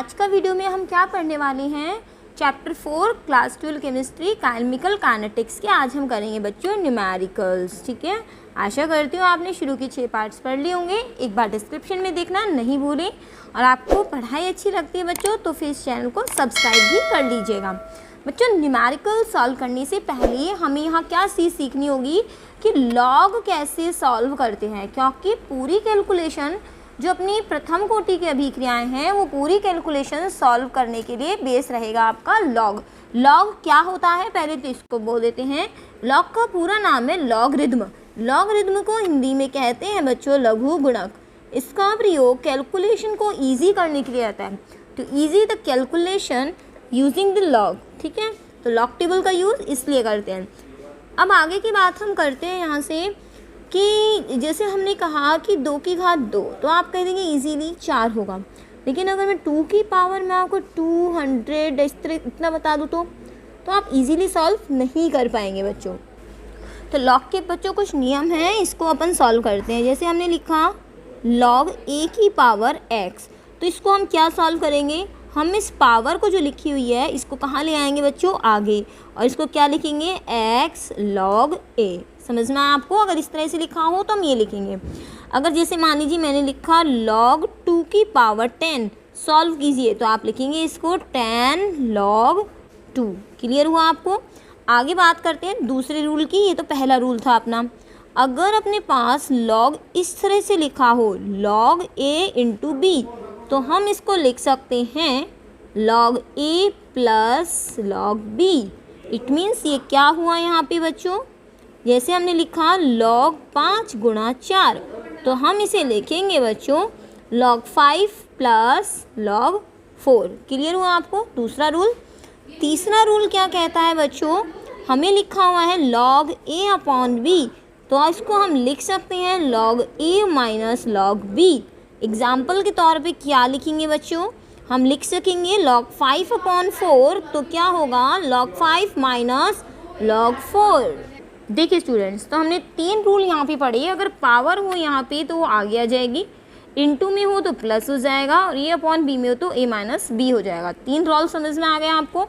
आज का वीडियो में हम क्या पढ़ने वाले हैं, chapter 4 class 12 chemistry chemical kinetics के आज हम करेंगे बच्चों न्यूमेरिकल्स। ठीक है, आशा करती हूँ आपने शुरू के 6 पार्ट्स पढ़ लिए होंगे। एक बार डिस्क्रिप्शन में देखना नहीं भूलें, और आपको पढ़ाई अच्छी लगती है बच्चों तो फिर इस चैनल को सब्सक्राइब भी कर लीजिएगा। बच्चों न्यूमेरिकल सॉल्व करने से पहले हमें यहाँ क्या चीज़ सीखनी होगी कि लॉग कैसे सॉल्व करते हैं, क्योंकि पूरी कैलकुलेशन जो अपनी प्रथम कोटि की अभिक्रियाएं हैं वो पूरी कैलकुलेशन सॉल्व करने के लिए बेस रहेगा आपका लॉग। लॉग क्या होता है पहले तो इसको बोल देते हैं। लॉग का पूरा नाम है लॉगरिथम। लॉगरिथम को हिंदी में कहते हैं बच्चों लघु गुणक। इसका प्रयोग कैलकुलेशन को ईजी करने के लिए आता है, तो easy the calculation using the log. ठीक है, तो लॉग टेबल का यूज़ इसलिए करते हैं। अब आगे की बात हम करते हैं यहाँ से कि जैसे हमने कहा कि 2 की घात 2, तो आप कह देंगे इजीली 4 होगा, लेकिन अगर मैं 2 की पावर में आपको 200 इस तरह इतना बता दूँ तो आप इजीली सॉल्व नहीं कर पाएंगे बच्चों। तो लॉग के बच्चों कुछ नियम हैं, इसको अपन सॉल्व करते हैं। जैसे हमने लिखा लॉग a की पावर x, तो इसको हम क्या सॉल्व करेंगे, हम इस पावर को जो लिखी हुई है इसको कहाँ ले आएंगे बच्चों, आगे, और इसको क्या लिखेंगे x log a। समझ में आया आपको? अगर इस तरह से लिखा हो तो हम ये लिखेंगे। अगर जैसे मान लीजिए मैंने लिखा log 2 की पावर 10, सॉल्व कीजिए, तो आप लिखेंगे इसको 10 log 2। क्लियर हुआ आपको? आगे बात करते हैं दूसरे रूल की। ये तो पहला रूल था अपना। अगर अपने पास log इस तरह से लिखा हो log a इंटू b, तो हम इसको लिख सकते हैं log a plus log b। It means ये क्या हुआ यहाँ पे बच्चों, जैसे हमने लिखा log 5 गुणा 4, तो हम इसे लिखेंगे बच्चों log 5 प्लस log 4। क्लियर हुआ आपको दूसरा रूल? तीसरा रूल क्या कहता है बच्चों, हमें लिखा हुआ है log a अपॉन b, तो इसको हम लिख सकते हैं log a minus log b। Example के तौर पे क्या लिखेंगे बच्चों, हम लिख सकेंगे log 5 अपॉन 4, तो क्या होगा log 5 माइनस log 4। देखिए स्टूडेंट्स, तो हमने 3 रूल यहाँ पे पढ़े। अगर पावर हो यहाँ पे तो वो आगे आ जाएगी, इनटू में हो तो प्लस हो जाएगा, और ये अपॉन बी में हो तो a माइनस बी हो जाएगा। 3 रूल समझ में आ गया आपको?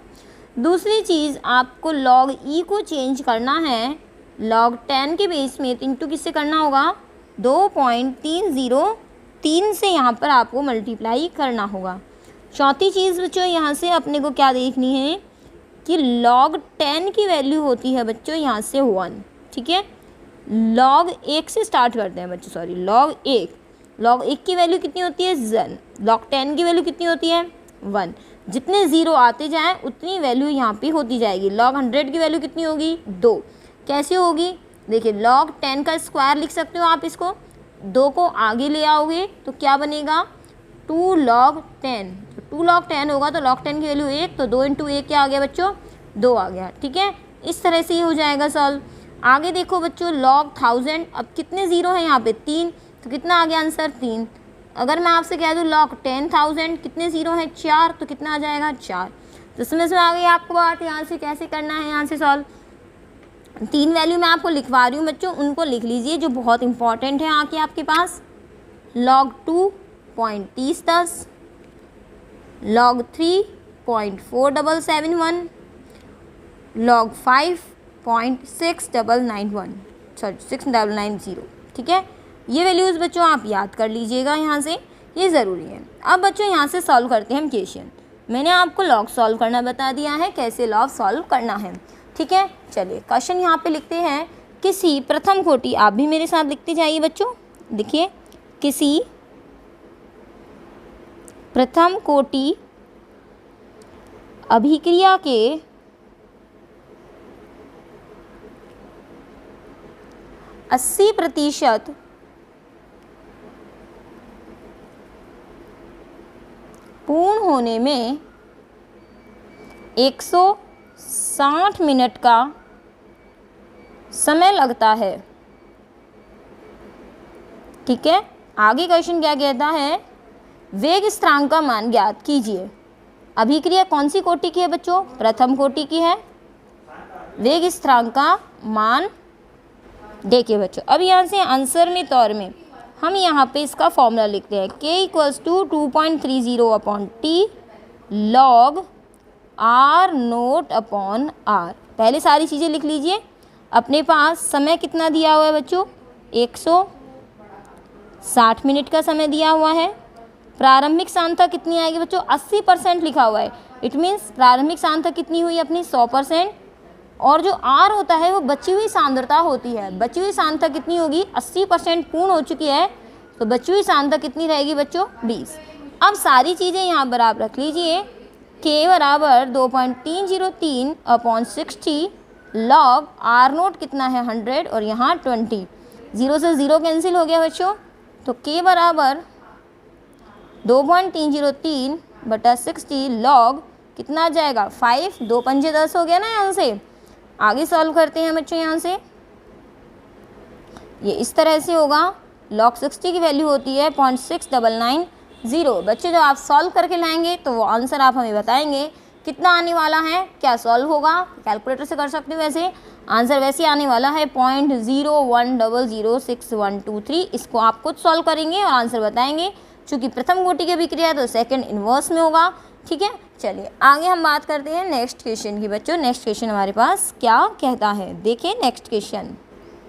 दूसरी चीज़, आपको log e को चेंज करना है log 10 के बेस में, तो इंटू किससे करना होगा, 2.303 से यहाँ पर आपको मल्टीप्लाई करना होगा। चौथी चीज़ बच्चों यहाँ से अपने को क्या देखनी है कि log 10 की वैल्यू होती है बच्चों यहाँ से 1। ठीक है, log 1 से स्टार्ट करते हैं बच्चों, सॉरी log 1 की वैल्यू कितनी होती है 1, log 10 की वैल्यू कितनी होती है 1। जितने ज़ीरो आते जाएँ उतनी वैल्यू यहाँ पे होती जाएगी। log 100 की वैल्यू कितनी होगी 2। कैसे होगी, देखिए log 10 का स्क्वायर लिख सकते हो आप, इसको 2 को आगे ले आओगे तो क्या बनेगा 2 log 10। तो 2 log 10 होगा तो log 10 की वैल्यू 1, तो 2 इंटू 1 क्या आ गया बच्चों 2 आ गया। ठीक है, इस तरह से ही हो जाएगा सॉल्व। आगे देखो बच्चों log 1000, अब कितने ज़ीरो हैं यहाँ पे 3, तो कितना आ गया आंसर 3। अगर मैं आपसे कह दूँ log 10,000 कितने ज़ीरो हैं 4, तो कितना आ जाएगा 4। तो समझ में आ गई आपको बात, यहाँ से कैसे करना है यहाँ से सॉल्व। 3 वैल्यू मैं आपको लिखवा रही हूँ बच्चों, उनको लिख लीजिए जो बहुत इंपॉर्टेंट है आके आपके पास। log 2.3010, log 3.4771, log 5.6991, sorry 6990। ठीक है, ये वैल्यूज़ बच्चों आप याद कर लीजिएगा यहाँ से, ये ज़रूरी है। अब बच्चों यहाँ से सॉल्व करते हैं हम क्वेश्चन। मैंने आपको लॉग सॉल्व करना बता दिया है, कैसे लॉग सॉल्व करना है। ठीक है, चलिए क्वेश्चन यहाँ पे लिखते हैं। किसी प्रथम कोटि, आप भी मेरे साथ लिखते जाइए बच्चों, देखिए किसी प्रथम कोटि अभिक्रिया के 80% पूर्ण होने में 160 मिनट का समय लगता है। ठीक है, आगे क्वेश्चन क्या कहता है, वेग स्थिरांक का मान ज्ञात कीजिए। अभिक्रिया कौन सी कोटि की है बच्चों, प्रथम कोटि की है। वेग स्थिरांक का मान देखिए बच्चों, अब यहाँ से आंसर में तौर में हम यहाँ पे इसका फॉर्मूला लिखते हैं k = 2.30 upon t log r naught upon r. पहले सारी चीज़ें लिख लीजिए। अपने पास समय कितना दिया हुआ है बच्चों, 160 मिनट का समय दिया हुआ है। प्रारंभिक सांद्रता कितनी आएगी बच्चों, 80% लिखा हुआ है। इट मीन्स प्रारंभिक सांद्रता कितनी हुई अपनी, 100%। और जो आर होता है वो बची हुई सांद्रता होती है। बची हुई सांद्रता कितनी होगी, 80% पूर्ण हो चुकी है, तो बची हुई सांद्रता कितनी रहेगी बच्चों, 20। अब सारी चीज़ें यहाँ पर आप रख लीजिए। के बराबर 2.303 अपॉन 60 लॉग आर नोट कितना है 100 और यहाँ 20। 0 से 0 कैंसिल हो गया बच्चों, तो के बराबर 2.303 बटा 60 लॉग कितना आ जाएगा 5, 2 पंजे 10 हो गया ना। यहाँ से आगे सॉल्व करते हैं बच्चों। यहाँ से ये इस तरह से होगा। लॉग 60 की वैल्यू होती है 0.6990। बच्चे जब आप सॉल्व करके लाएंगे तो वो आंसर आप हमें बताएंगे कितना आने वाला है। क्या सॉल्व होगा, कैलकुलेटर से कर सकते हो। वैसे आंसर वैसे आने वाला है 0.01006123। इसको आप खुद सॉल्व करेंगे और आंसर बताएंगे। चूँकि प्रथम कोटि की अभिक्रिया है तो सेकंड इन्वर्स में होगा। ठीक है, चलिए आगे हम बात करते हैं नेक्स्ट क्वेश्चन की। बच्चों नेक्स्ट क्वेश्चन हमारे पास क्या कहता है, देखिए नेक्स्ट क्वेश्चन।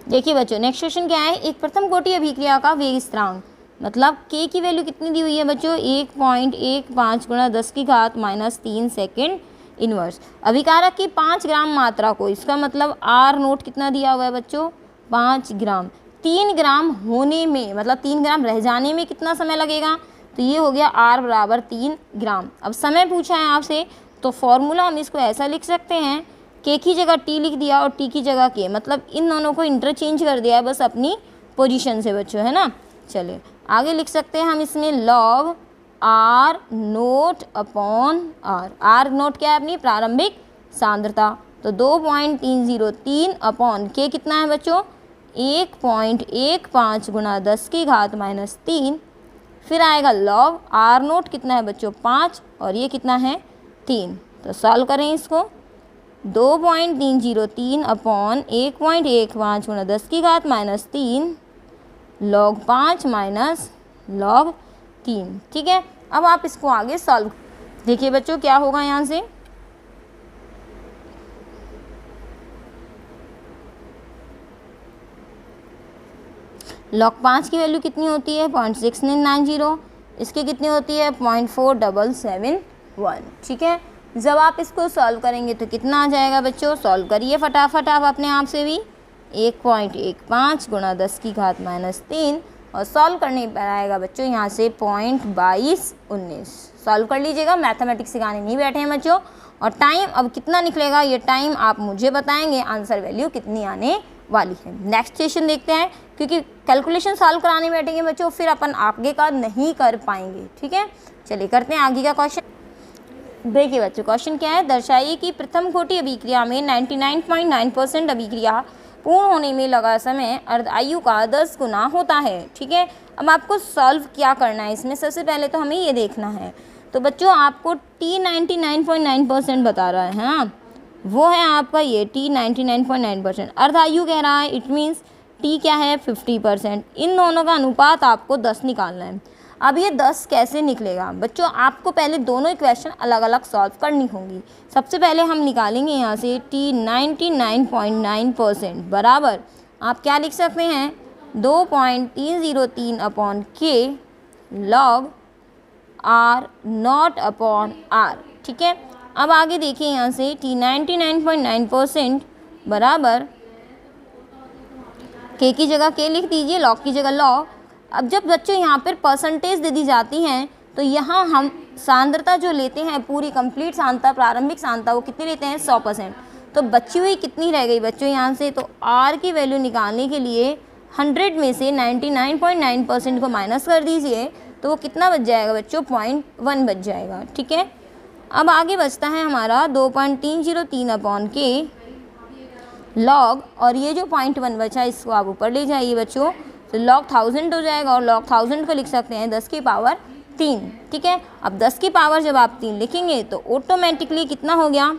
देखिए बच्चों नेक्स्ट क्वेश्चन क्या है, एक प्रथम कोटि अभिक्रिया का वेग स्थिरांक मतलब के की वैल्यू कितनी दी हुई है बच्चों, 1.15 गुणा 10 की घात -3 सेकेंड इनवर्स। अभिकारक की 5 ग्राम मात्रा को, इसका मतलब आर नोट कितना दिया हुआ है बच्चों, 5 ग्राम। 3 ग्राम होने में मतलब 3 ग्राम रह जाने में कितना समय लगेगा, तो ये हो गया आर बराबर 3 ग्राम। अब समय पूछा है आपसे तो फॉर्मूला हम इसको ऐसा लिख सकते हैं, के की जगह टी लिख दिया और टी की जगह के, मतलब इन दोनों को इंटरचेंज कर दिया है बस अपनी पोजीशन से बच्चों, है ना। चलिए आगे लिख सकते हैं हम इसमें log r naught upon r. R naught क्या है अपनी प्रारंभिक सांद्रता, तो 2.303 अपॉन के कितना है बच्चों, 1.15 गुणा 10 की घात -3। फिर आएगा लॉग आर नोट कितना है बच्चों 5 और ये कितना है 3। तो सॉल्व करें इसको, 2.303 अपॉन 1.15 गुणा 10 की घात -3 log 5 माइनस log 3। ठीक है, अब आप इसको आगे सॉल्व देखिए बच्चों क्या होगा। यहाँ से log 5 की वैल्यू कितनी होती है 0.6990, इसकी कितनी होती है 0.4771। ठीक है, जब आप इसको सॉल्व करेंगे तो कितना आ जाएगा बच्चों, सॉल्व करिए फटाफट आप अपने आप से भी। 1.15 गुणा 10 की घात -3 और सॉल्व करने पर आएगा बच्चों यहाँ से 0.2219। सॉल्व कर लीजिएगा, मैथमेटिक्स सिखाने नहीं बैठे हैं बच्चों। और टाइम अब कितना निकलेगा ये टाइम आप मुझे बताएंगे, आंसर वैल्यू कितनी आने वाली है। नेक्स्ट क्वेश्चन देखते हैं, क्योंकि कैलकुलेशन सॉल्व कराने बैठेंगे बच्चों फिर अपन आगे का नहीं कर पाएंगे। ठीक है, चलिए करते हैं आगे का क्वेश्चन। देखिए बच्चों क्वेश्चन क्या है, दर्शाइए कि प्रथम कोटि अभिक्रिया में 99.9% अभिक्रिया पूर्ण होने में लगा समय अर्धायु का 10 गुना होता है। ठीक है, अब आपको सॉल्व क्या करना है इसमें, सबसे पहले तो हमें ये देखना है। तो बच्चों आपको टी 99.9% बता रहा है, हाँ वो है आपका ये टी 99.9%। अर्धायु कह रहा है, इट मीन्स टी क्या है 50%। इन दोनों का अनुपात आपको 10 निकालना है। अब ये 10 कैसे निकलेगा बच्चों, आपको पहले दोनों इक्वेशन अलग अलग सॉल्व करनी होंगी। सबसे पहले हम निकालेंगे यहाँ से टी 99.9% बराबर, आप क्या लिख सकते हैं 2.303 upon k log r naught upon r. ठीक है, अब आगे देखिए यहाँ से टी 99.9% बराबर के की जगह के लिख दीजिए, लॉग की जगह लॉग। अब जब बच्चों यहाँ पर परसेंटेज दे दी जाती हैं तो यहाँ हम सांद्रता जो लेते हैं पूरी कंप्लीट सांद्रता प्रारंभिक सांद्रता वो कितनी लेते हैं 100%। तो बची हुई कितनी रह गई बच्चों यहाँ से, तो आर की वैल्यू निकालने के लिए 100 में से 99.9% को माइनस कर दीजिए तो वो कितना बच जाएगा बच्चों 0.1 बच जाएगा। ठीक है, अब आगे बचता है हमारा 2.303 अपॉन के लॉग, और ये जो 0.1 बचा इसको आप ऊपर ले जाइए बच्चों, तो log 1000 हो जाएगा और log 1000 को लिख सकते हैं 10 की पावर 3। ठीक है, अब 10 की पावर जब आप 3 लिखेंगे तो ऑटोमेटिकली कितना हो गया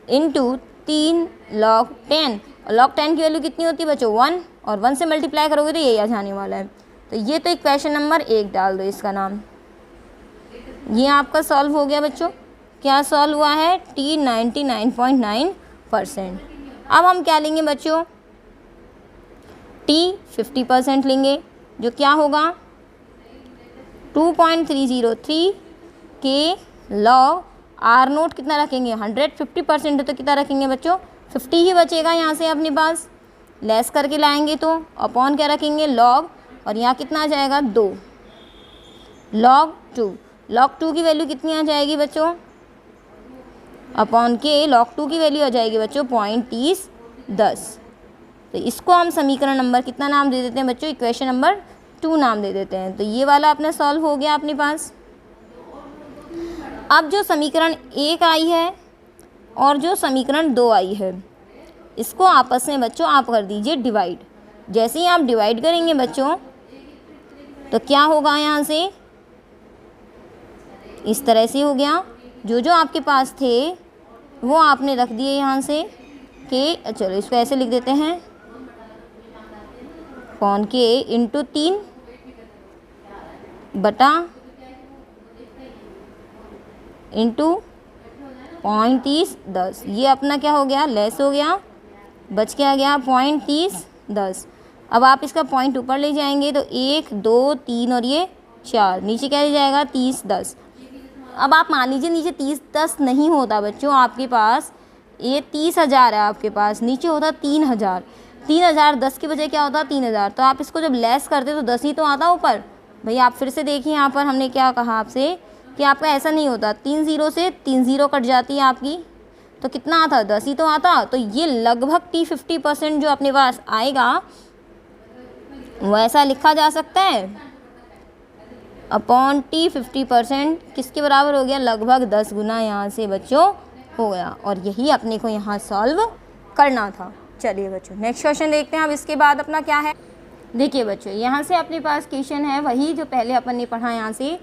इंटू 3 log 10, और log 10 की वैल्यू कितनी होती है बच्चों 1, और 1 से मल्टीप्लाई करोगे तो यही आ जाने वाला है। तो ये तो इक्वेशन नंबर 1 डाल दो इसका नाम, ये आपका सॉल्व हो गया बच्चों। क्या सॉल्व हुआ है? T 99.9%। अब हम क्या लेंगे बच्चों? T 50% लेंगे, जो क्या होगा 2.303 के लॉग आर नोट कितना रखेंगे 100, 50% है तो कितना रखेंगे बच्चों 50 ही बचेगा यहाँ से अपने पास, लेस करके लाएंगे तो अपॉन क्या रखेंगे लॉग, और यहाँ कितना आ जाएगा 2 log 2। log 2 की वैल्यू कितनी आ जाएगी बच्चों? अपॉन के log 2 की वैल्यू आ जाएगी बच्चों 0.3010। तो इसको हम समीकरण नंबर कितना नाम दे देते हैं बच्चों? इक्वेशन नंबर 2 नाम दे देते हैं। तो ये वाला अपना सॉल्व हो गया अपने पास। अब जो समीकरण 1 आई है और जो समीकरण 2 आई है, इसको आपस में बच्चों आप कर दीजिए डिवाइड। जैसे ही आप डिवाइड करेंगे बच्चों तो क्या होगा, यहाँ से इस तरह से हो गया। जो जो आपके पास थे वो आपने रख दिए यहाँ से कि चलो इसको ऐसे लिख देते हैं अपॉन के इंटू 3 बटा इंटू 0.3010। ये अपना क्या हो गया लेस हो गया, बच क्या गया 0.3010। अब आप इसका पॉइंट ऊपर ले जाएंगे तो 1 2 3 और ये 4, नीचे क्या ले जाएगा 3010। अब आप मान लीजिए नीचे 3010 नहीं होता बच्चों, आपके पास ये 30,000 है आपके पास, नीचे होता 3,000। 3,010 की बजाय क्या होता 3,000। तो आप इसको जब लेस करते तो 10 ही तो आता ऊपर। भैया आप फिर से देखिए यहाँ पर हमने क्या कहा आपसे कि आपका ऐसा नहीं होता, 3 0 से 3 0 कट जाती है आपकी, तो कितना आता 10 ही तो आता। तो ये लगभग T 50% जो अपने पास आएगा वो ऐसा लिखा जा सकता है अपॉन T 50% किसके बराबर हो गया, लगभग 10 गुना यहाँ से बच्चों हो गया। और यही अपने को यहाँ सॉल्व करना था। चलिए बच्चों नेक्स्ट क्वेश्चन देखते हैं। अब इसके बाद अपना क्या है, देखिए बच्चों यहाँ से अपने पास क्वेश्चन है वही जो पहले अपन ने पढ़ा। यहाँ से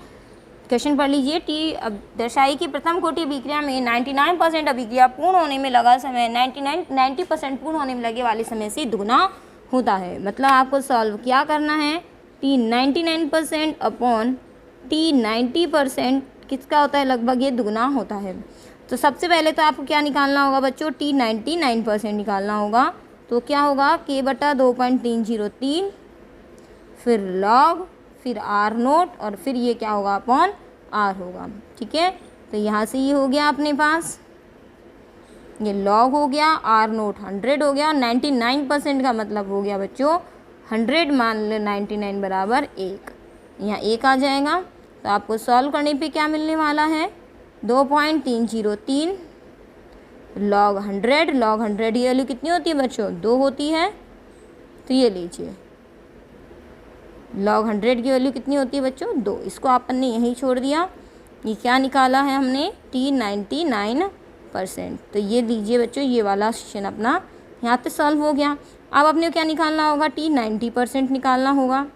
क्वेश्चन पढ़ लीजिए। अब दर्शाई कि प्रथम कोटि अभिक्रिया में 99% अभिक्रिया पूर्ण होने में लगा समय 90% पूर्ण होने में लगे वाले समय से दुगना होता है। मतलब आपको सॉल्व क्या करना है, T 99% अपॉन T 90% किसका होता है, लगभग ये दुगना होता है। तो सबसे पहले तो आपको क्या निकालना होगा बच्चों, T 99% निकालना होगा। तो क्या होगा K बटा 2.303, फिर लॉग, फिर R नोट, और फिर ये क्या होगा अपॉन R होगा। ठीक है, तो यहाँ से ये हो गया अपने पास, ये लॉग हो गया, R नोट 100 हो गया, 99% का मतलब हो गया बच्चों 100 मान लो 99 बराबर 1, यहाँ 1 आ जाएगा। तो आपको सॉल्व करने पे क्या मिलने वाला है 2.303 लॉग 100। लॉग 100 की वैल्यू कितनी होती है बच्चों 2 होती है। तो ये लीजिए लॉग 100 की वैल्यू कितनी होती है बच्चों 2। इसको अपन ने यहीं छोड़ दिया। ये क्या निकाला है हमने T 99%। तो ये लीजिए बच्चों ये वाला क्वेश्चन अपना यहाँ पे सॉल्व हो गया। अब अपने क्या निकालना होगा, T 90% निकालना होगा।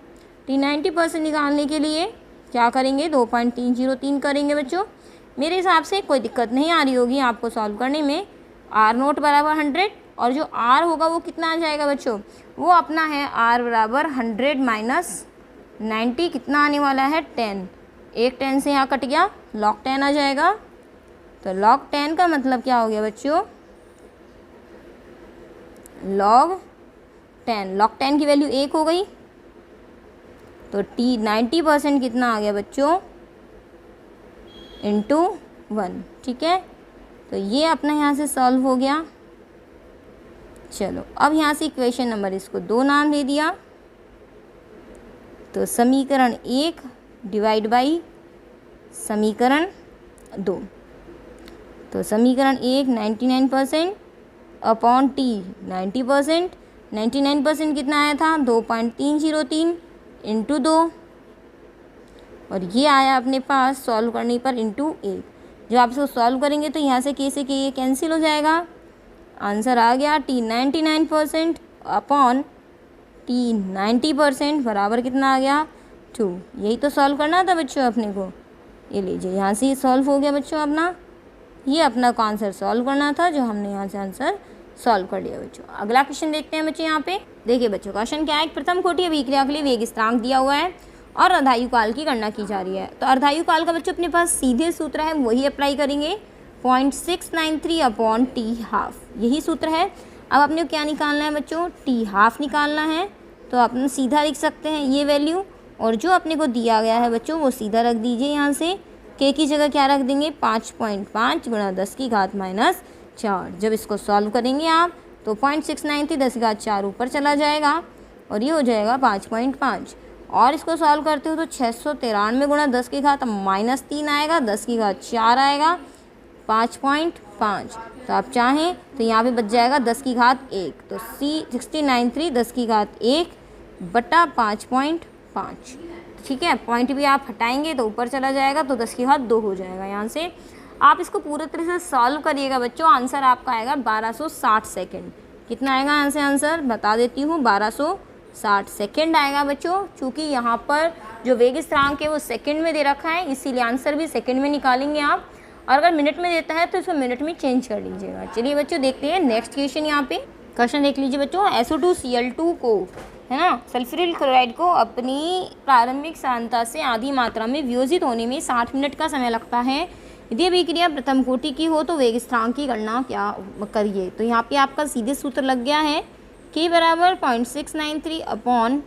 T 90% निकालने के लिए क्या करेंगे 2.303 करेंगे बच्चों। मेरे हिसाब से कोई दिक्कत नहीं आ रही होगी आपको सॉल्व करने में। R नोट बराबर 100 और जो R होगा वो कितना आ जाएगा बच्चों, वो अपना है R बराबर 100 माइनस 90 कितना आने वाला है 10। एक 10 से यहाँ कट गया, लॉग 10 आ जाएगा। तो लॉग 10 का मतलब क्या हो गया बच्चों, लॉग 10, लॉग 10 की वैल्यू 1 हो गई। तो T 90% कितना आ गया बच्चों इंटू 1। ठीक है, तो ये अपना यहाँ से सॉल्व हो गया। चलो अब यहाँ से इक्वेशन नंबर इसको 2 नाम दे दिया। तो समीकरण 1 डिवाइड बाई समीकरण 2। तो समीकरण 1 99% अपॉन T 90%। 99% कितना आया था 2.303 इंटू 2, और ये आया अपने पास सॉल्व करने पर इंटू 1। जब आप इसको सॉल्व करेंगे तो यहाँ से के से के ये कैंसिल हो जाएगा। आंसर आ गया T 99% अपॉन T 90% बराबर कितना आ गया 2। यही तो सॉल्व करना था बच्चों अपने को। ये लीजिए यहाँ से सॉल्व हो गया बच्चों अपना, ये अपना को आंसर सॉल्व करना था जो हमने यहाँ से आंसर सॉल्व कर लिया बच्चों। अगला क्वेश्चन देखते हैं बच्चों। यहाँ पे देखिए बच्चों क्वेश्चन क्या है, प्रथम कोटि अभिक्रिया के लिए वेग स्थिरांक दिया हुआ है और अर्धायुकाल की गणना की जा रही है। तो अर्धायुकाल का बच्चों अपने पास सीधे सूत्र है, वही अप्लाई करेंगे, 0.693 अपॉन टी हाफ, यही सूत्र है। अब अपने को क्या निकालना है बच्चों, टी हाफ निकालना है। तो अपने सीधा लिख सकते हैं ये वैल्यू, और जो अपने को दिया गया है बच्चों वो सीधा रख दीजिए यहाँ से। के की जगह क्या रख देंगे, 5.5 गुणा 10 की घात माइनस 4। जब इसको सॉल्व करेंगे आप तो 0.693 10 की घात 4 ऊपर चला जाएगा और ये हो जाएगा 5.5। और इसको सॉल्व करते हो तो 693 गुणा 10 की घात माइनस 3 आएगा, 10 की घात 4 आएगा, 5.5। तो आप चाहें तो यहाँ पे बच जाएगा 10 की घात 1। तो 693 10 की घात 1 बटा 5.5। ठीक है, पॉइंट भी आप हटाएंगे तो ऊपर चला जाएगा, तो 10 की घात 2 हो जाएगा। यहाँ से आप इसको पूरी तरह से सॉल्व करिएगा बच्चों, आंसर आपका आएगा 1260 सेकेंड। कितना आएगा यहाँ से आंसर बता देती हूँ, 1260 सेकेंड आएगा बच्चों। चूँकि यहाँ पर जो वेग स्थिरांक है वो सेकेंड में दे रखा है, इसीलिए आंसर भी सेकेंड में निकालेंगे आप। और अगर मिनट में देता है तो इसको मिनट में चेंज कर लीजिएगा। चलिए बच्चों देखते हैं नेक्स्ट क्वेश्चन। यहाँ पे क्वेश्चन देख लीजिए बच्चों, SO2Cl2 को, है ना, सल्फ्यूरिल क्लोराइड को अपनी प्रारंभिक सांद्रता से आधी मात्रा में वियोजित होने में 60 मिनट का समय लगता है। यदि अभिक्रिया प्रथम कोटि की हो तो वेग स्थिरांक की गणना क्या करिए। तो यहाँ पे आपका सीधे सूत्र लग गया है, K बराबर 0.693 अपॉन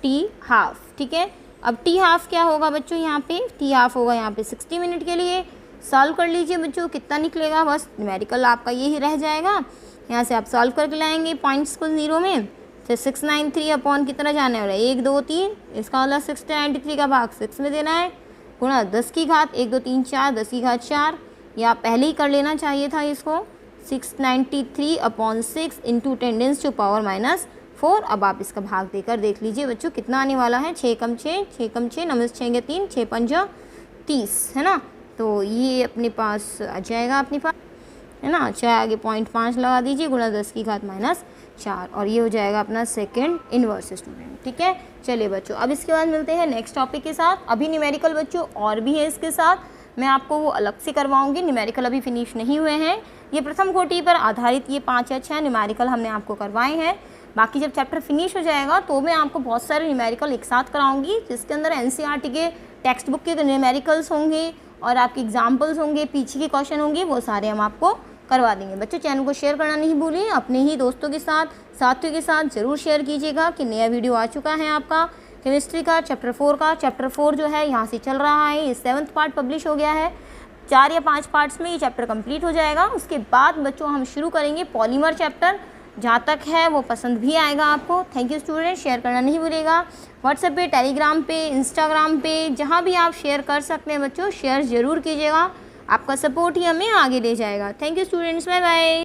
टी हाफ। ठीक है, अब टी हाफ क्या होगा बच्चों, यहाँ पे टी हाफ होगा यहाँ पे 60 मिनट के लिए। सॉल्व कर लीजिए बच्चों, कितना निकलेगा, बस न्यूमेरिकल आपका यही रह जाएगा। यहाँ से आप सॉल्व करके लाएंगे पॉइंट्स को जीरो में। तो 693 अपॉन कितना जाने वाला है, 1 2 3, इसका वाला 693 का भाग 6 में देना है, गुणा 10 की घात 1 2 3 4, 10 की घात 4, या पहले ही कर लेना चाहिए था इसको। 693 upon 6 into 10 to power minus 4। अब आप इसका भाग देकर देख लीजिए बच्चों कितना आने वाला है, 6 कम 6, 6 कम 6, 9 6 के 3, 6 5 30, है ना। तो ये अपने पास आ जाएगा अपने पास, है ना। 6 आगे 0.5 लगा दीजिए, गुणा 10 की घात माइनस 4, और ये हो जाएगा अपना सेकंड इन्वर्स स्टूडेंट। ठीक है, चलिए बच्चों अब इसके बाद मिलते हैं नेक्स्ट टॉपिक के साथ। अभी न्यूमेरिकल बच्चों और भी है इसके साथ, मैं आपको वो अलग से करवाऊंगी। न्यूमेरिकल अभी फिनिश नहीं हुए हैं, ये प्रथम कोटि पर आधारित ये 5 या 6 न्यूमेरिकल हमने आपको करवाए हैं। बाकी जब चैप्टर फिनिश हो जाएगा तो मैं आपको बहुत सारे न्यूमेरिकल एक साथ कराऊंगी, जिसके अंदर NCERT के टेक्स्ट बुक के न्यूमेरिकल्स होंगे और आपके एग्जाम्पल्स होंगे, पीछे के क्वेश्चन होंगे, वो सारे हम आपको करवा देंगे। बच्चों चैनल को शेयर करना नहीं भूलिए, अपने ही दोस्तों के साथ, साथियों के साथ ज़रूर शेयर कीजिएगा कि नया वीडियो आ चुका है आपका केमिस्ट्री का चैप्टर 4 का। चैप्टर 4 जो है यहाँ से चल रहा है, ये 7th पार्ट पब्लिश हो गया है। 4 या 5 पार्ट्स में ये चैप्टर कंप्लीट हो जाएगा। उसके बाद बच्चों हम शुरू करेंगे पॉलीमर चैप्टर, जहाँ तक है वो पसंद भी आएगा आपको। थैंक यू स्टूडेंट, शेयर करना नहीं भूलिएगा। व्हाट्सएप पे, टेलीग्राम पे, इंस्टाग्राम पे, जहाँ भी आप शेयर कर सकते हैं बच्चों, शेयर ज़रूर कीजिएगा। आपका सपोर्ट ही हमें आगे ले जाएगा। Thank you students, bye bye.